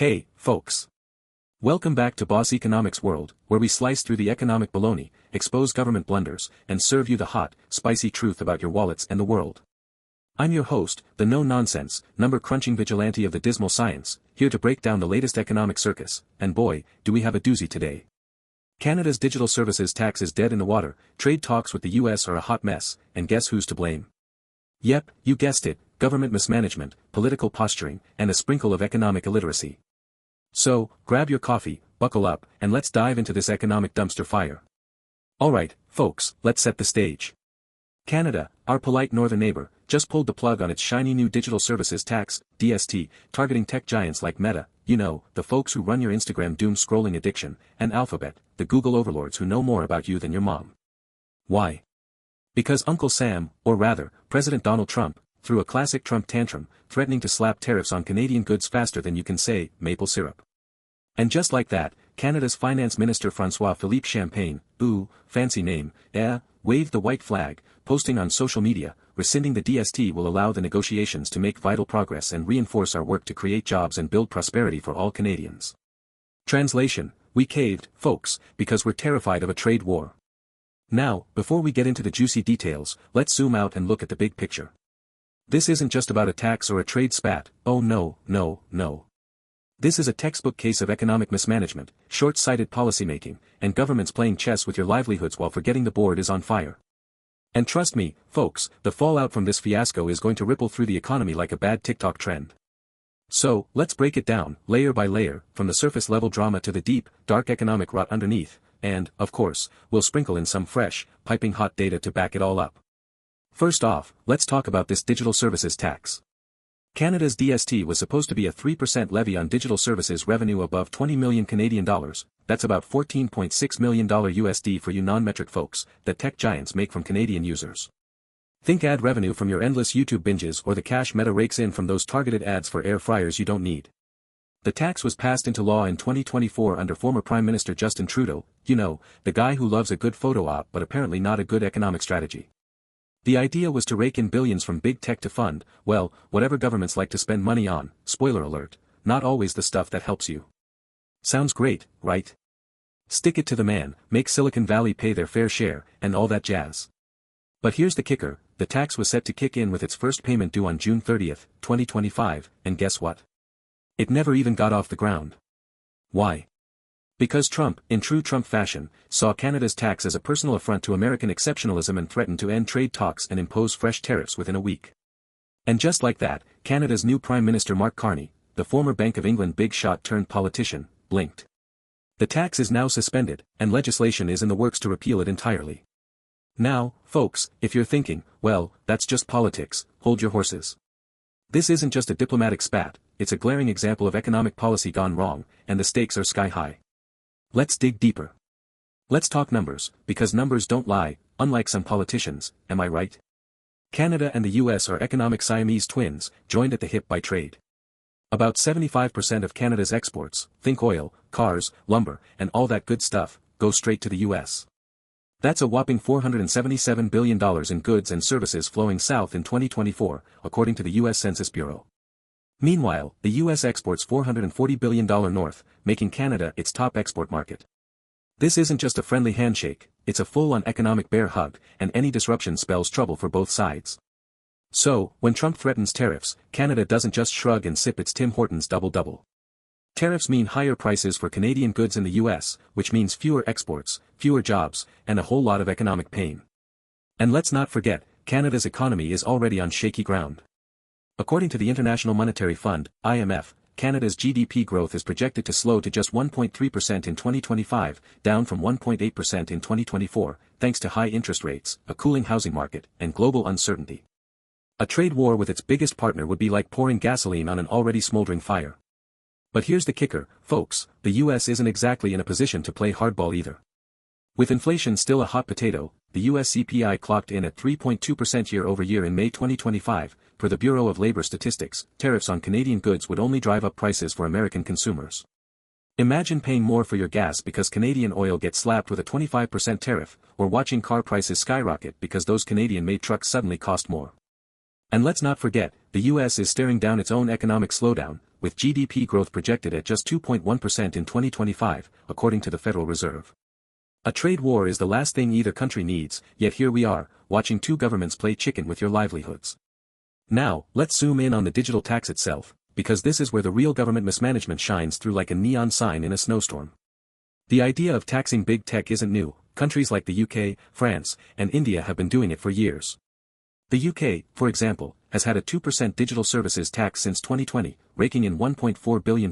Hey, folks. Welcome back to Boss Economics World, where we slice through the economic baloney, expose government blunders, and serve you the hot, spicy truth about your wallets and the world. I'm your host, the no-nonsense, number-crunching vigilante of the dismal science, here to break down the latest economic circus, and boy, do we have a doozy today. Canada's digital services tax is dead in the water, trade talks with the US are a hot mess, and guess who's to blame? Yep, you guessed it, government mismanagement, political posturing, and a sprinkle of economic illiteracy. So, grab your coffee, buckle up, and let's dive into this economic dumpster fire. Alright, folks, let's set the stage. Canada, our polite northern neighbor, just pulled the plug on its shiny new digital services tax, DST, targeting tech giants like Meta, you know, the folks who run your Instagram doom-scrolling addiction, and Alphabet, the Google overlords who know more about you than your mom. Why? Because Uncle Sam, or rather, President Donald Trump, threw a classic Trump tantrum, threatening to slap tariffs on Canadian goods faster than you can say, maple syrup. And just like that, Canada's Finance Minister François-Philippe Champagne, ooh, fancy name, waved the white flag, posting on social media, rescinding the DST will allow the negotiations to make vital progress and reinforce our work to create jobs and build prosperity for all Canadians. Translation, we caved, folks, because we're terrified of a trade war. Now, before we get into the juicy details, let's zoom out and look at the big picture. This isn't just about a tax or a trade spat, oh no, no, no. This is a textbook case of economic mismanagement, short-sighted policymaking, and governments playing chess with your livelihoods while forgetting the board is on fire. And trust me, folks, the fallout from this fiasco is going to ripple through the economy like a bad TikTok trend. So, let's break it down, layer by layer, from the surface-level drama to the deep, dark economic rot underneath, and, of course, we'll sprinkle in some fresh, piping hot data to back it all up. First off, let's talk about this digital services tax. Canada's DST was supposed to be a 3% levy on digital services revenue above 20 million Canadian dollars, that's about $14.6 million USD for you non-metric folks, that tech giants make from Canadian users. Think ad revenue from your endless YouTube binges or the cash Meta rakes in from those targeted ads for air fryers you don't need. The tax was passed into law in 2024 under former Prime Minister Justin Trudeau, you know, the guy who loves a good photo op but apparently not a good economic strategy. The idea was to rake in billions from big tech to fund, well, whatever governments like to spend money on, spoiler alert, not always the stuff that helps you. Sounds great, right? Stick it to the man, make Silicon Valley pay their fair share, and all that jazz. But here's the kicker, the tax was set to kick in with its first payment due on June 30th, 2025, and guess what? It never even got off the ground. Why? Because Trump, in true Trump fashion, saw Canada's tax as a personal affront to American exceptionalism and threatened to end trade talks and impose fresh tariffs within a week. And just like that, Canada's new Prime Minister Mark Carney, the former Bank of England big shot turned politician, blinked. The tax is now suspended, and legislation is in the works to repeal it entirely. Now, folks, if you're thinking, well, that's just politics, hold your horses. This isn't just a diplomatic spat, it's a glaring example of economic policy gone wrong, and the stakes are sky high. Let's dig deeper. Let's talk numbers, because numbers don't lie, unlike some politicians, am I right? Canada and the US are economic Siamese twins, joined at the hip by trade. About 75% of Canada's exports, think oil, cars, lumber, and all that good stuff, go straight to the US. That's a whopping $477 billion in goods and services flowing south in 2024, according to the US Census Bureau. Meanwhile, the US exports $440 billion north, making Canada its top export market. This isn't just a friendly handshake, it's a full-on economic bear hug, and any disruption spells trouble for both sides. So, when Trump threatens tariffs, Canada doesn't just shrug and sip its Tim Hortons double-double. Tariffs mean higher prices for Canadian goods in the US, which means fewer exports, fewer jobs, and a whole lot of economic pain. And let's not forget, Canada's economy is already on shaky ground. According to the International Monetary Fund, IMF, Canada's GDP growth is projected to slow to just 1.3% in 2025, down from 1.8% in 2024, thanks to high interest rates, a cooling housing market, and global uncertainty. A trade war with its biggest partner would be like pouring gasoline on an already smoldering fire. But here's the kicker, folks, the US isn't exactly in a position to play hardball either. With inflation still a hot potato, the US CPI clocked in at 3.2% year-over-year in May 2025, per the Bureau of Labor Statistics. Tariffs on Canadian goods would only drive up prices for American consumers. Imagine paying more for your gas because Canadian oil gets slapped with a 25% tariff, or watching car prices skyrocket because those Canadian-made trucks suddenly cost more. And let's not forget, the US is staring down its own economic slowdown, with GDP growth projected at just 2.1% in 2025, according to the Federal Reserve. A trade war is the last thing either country needs, yet here we are, watching two governments play chicken with your livelihoods. Now, let's zoom in on the digital tax itself, because this is where the real government mismanagement shines through like a neon sign in a snowstorm. The idea of taxing big tech isn't new. Countries like the UK, France, and India have been doing it for years. The UK, for example, has had a 2% digital services tax since 2020, raking in £1.4 billion,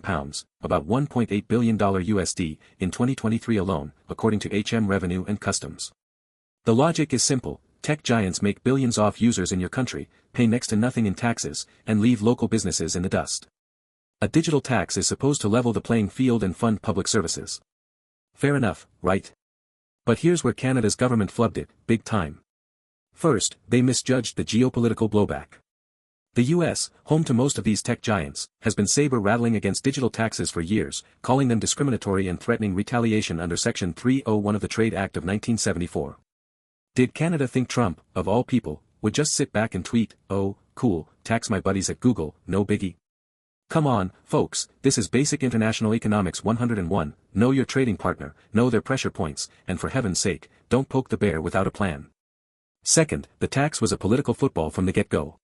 about $1.8 billion USD, in 2023 alone, according to HM Revenue and Customs. The logic is simple: tech giants make billions off users in your country, pay next to nothing in taxes, and leave local businesses in the dust. A digital tax is supposed to level the playing field and fund public services. Fair enough, right? But here's where Canada's government flubbed it, big time. First, they misjudged the geopolitical blowback. The US, home to most of these tech giants, has been saber-rattling against digital taxes for years, calling them discriminatory and threatening retaliation under Section 301 of the Trade Act of 1974. Did Canada think Trump, of all people, would just sit back and tweet, "Oh, cool, tax my buddies at Google, no biggie"? Come on, folks, this is basic international economics 101, know your trading partner, know their pressure points, and for heaven's sake, don't poke the bear without a plan. Second, the tax was a political football from the get-go.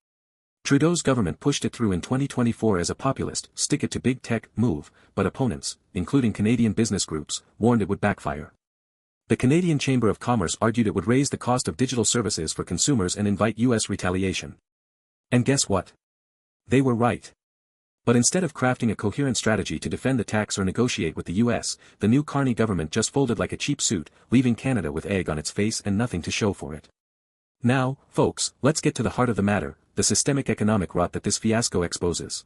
Trudeau's government pushed it through in 2024 as a populist, stick-it-to-big-tech move, but opponents, including Canadian business groups, warned it would backfire. The Canadian Chamber of Commerce argued it would raise the cost of digital services for consumers and invite US retaliation. And guess what? They were right. But instead of crafting a coherent strategy to defend the tax or negotiate with the US, the new Carney government just folded like a cheap suit, leaving Canada with egg on its face and nothing to show for it. Now, folks, let's get to the heart of the matter, the systemic economic rot that this fiasco exposes.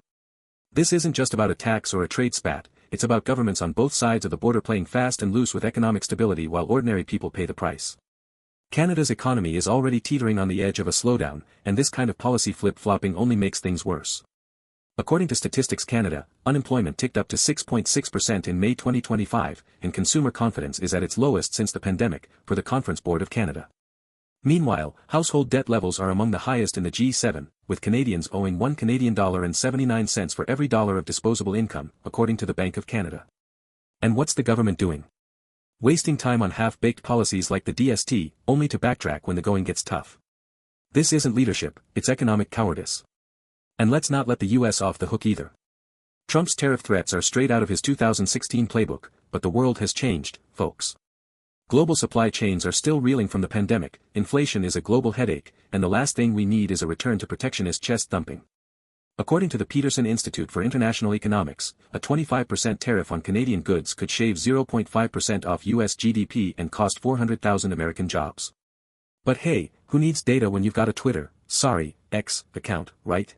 This isn't just about a tax or a trade spat, it's about governments on both sides of the border playing fast and loose with economic stability while ordinary people pay the price. Canada's economy is already teetering on the edge of a slowdown, and this kind of policy flip-flopping only makes things worse. According to Statistics Canada, unemployment ticked up to 6.6% in May 2025, and consumer confidence is at its lowest since the pandemic, per the Conference Board of Canada. Meanwhile, household debt levels are among the highest in the G7, with Canadians owing $1.79 for every dollar of disposable income, according to the Bank of Canada. And what's the government doing? Wasting time on half-baked policies like the DST, only to backtrack when the going gets tough. This isn't leadership, it's economic cowardice. And let's not let the US off the hook either. Trump's tariff threats are straight out of his 2016 playbook, but the world has changed, folks. Global supply chains are still reeling from the pandemic, inflation is a global headache, and the last thing we need is a return to protectionist chest-thumping. According to the Peterson Institute for International Economics, a 25% tariff on Canadian goods could shave 0.5% off US GDP and cost 400,000 American jobs. But hey, who needs data when you've got a Twitter, X, account, right?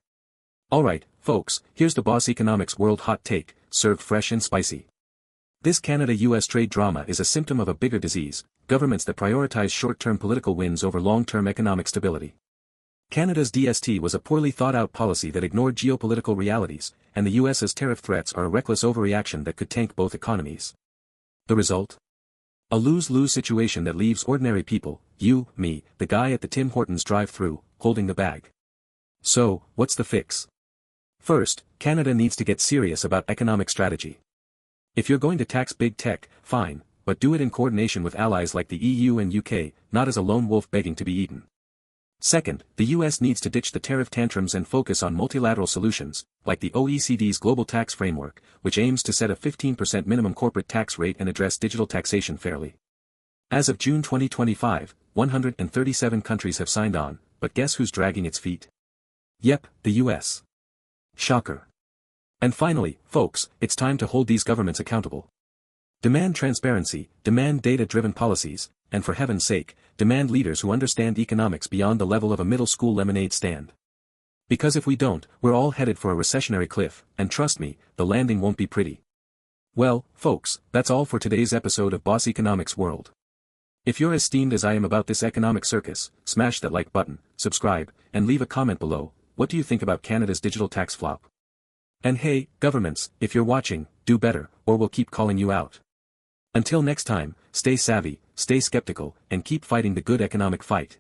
Alright, folks, here's the Boss Economics World Hot Take, served fresh and spicy. This Canada-US trade drama is a symptom of a bigger disease, governments that prioritize short-term political wins over long-term economic stability. Canada's DST was a poorly thought-out policy that ignored geopolitical realities, and the US's tariff threats are a reckless overreaction that could tank both economies. The result? A lose-lose situation that leaves ordinary people, you, me, the guy at the Tim Hortons drive-thru, holding the bag. So, what's the fix? First, Canada needs to get serious about economic strategy. If you're going to tax big tech, fine, but do it in coordination with allies like the EU and UK, not as a lone wolf begging to be eaten. Second, the US needs to ditch the tariff tantrums and focus on multilateral solutions, like the OECD's Global Tax Framework, which aims to set a 15% minimum corporate tax rate and address digital taxation fairly. As of June 2025, 137 countries have signed on, but guess who's dragging its feet? Yep, the US. Shocker. And finally, folks, it's time to hold these governments accountable. Demand transparency, demand data-driven policies, and for heaven's sake, demand leaders who understand economics beyond the level of a middle school lemonade stand. Because if we don't, we're all headed for a recessionary cliff, and trust me, the landing won't be pretty. Well, folks, that's all for today's episode of Boss Economics World. If you're as steamed as I am about this economic circus, smash that like button, subscribe, and leave a comment below. What do you think about Canada's digital tax flop? And hey, governments, if you're watching, do better, or we'll keep calling you out. Until next time, stay savvy, stay skeptical, and keep fighting the good economic fight.